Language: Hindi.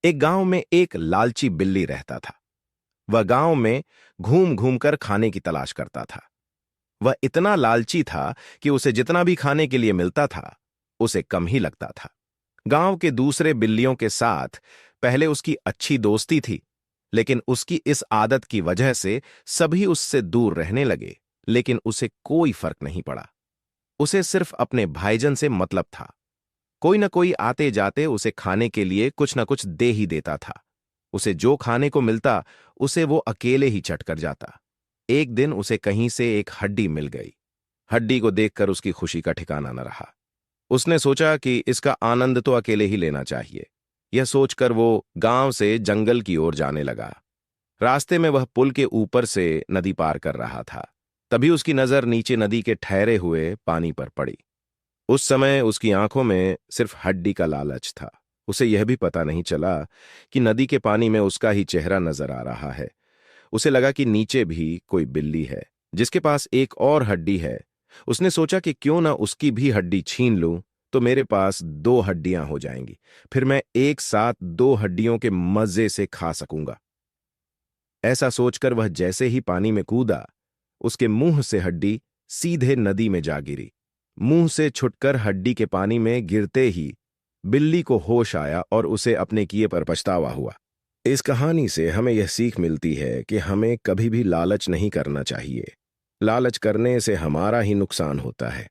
एक गांव में एक लालची बिल्ली रहता था। वह गांव में घूम घूम कर खाने की तलाश करता था। वह इतना लालची था कि उसे जितना भी खाने के लिए मिलता था, उसे कम ही लगता था। गांव के दूसरे बिल्लियों के साथ पहले उसकी अच्छी दोस्ती थी, लेकिन उसकी इस आदत की वजह से सभी उससे दूर रहने लगे। लेकिन उसे कोई फर्क नहीं पड़ा। उसे सिर्फ अपने भाईजन से मतलब था। कोई न कोई आते जाते उसे खाने के लिए कुछ न कुछ दे ही देता था। उसे जो खाने को मिलता, उसे वो अकेले ही चट कर जाता। एक दिन उसे कहीं से एक हड्डी मिल गई। हड्डी को देखकर उसकी खुशी का ठिकाना न रहा। उसने सोचा कि इसका आनंद तो अकेले ही लेना चाहिए। यह सोचकर वो गांव से जंगल की ओर जाने लगा। रास्ते में वह पुल के ऊपर से नदी पार कर रहा था। तभी उसकी नजर नीचे नदी के ठहरे हुए पानी पर पड़ी। उस समय उसकी आंखों में सिर्फ हड्डी का लालच था। उसे यह भी पता नहीं चला कि नदी के पानी में उसका ही चेहरा नजर आ रहा है। उसे लगा कि नीचे भी कोई बिल्ली है जिसके पास एक और हड्डी है। उसने सोचा कि क्यों ना उसकी भी हड्डी छीन लूं, तो मेरे पास दो हड्डियां हो जाएंगी। फिर मैं एक साथ दो हड्डियों के मजे से खा सकूंगा। ऐसा सोचकर वह जैसे ही पानी में कूदा, उसके मुंह से हड्डी सीधे नदी में जा गिरी। मुंह से छुटकर हड्डी के पानी में गिरते ही बिल्ली को होश आया और उसे अपने किए पर पछतावा हुआ। इस कहानी से हमें यह सीख मिलती है कि हमें कभी भी लालच नहीं करना चाहिए। लालच करने से हमारा ही नुकसान होता है।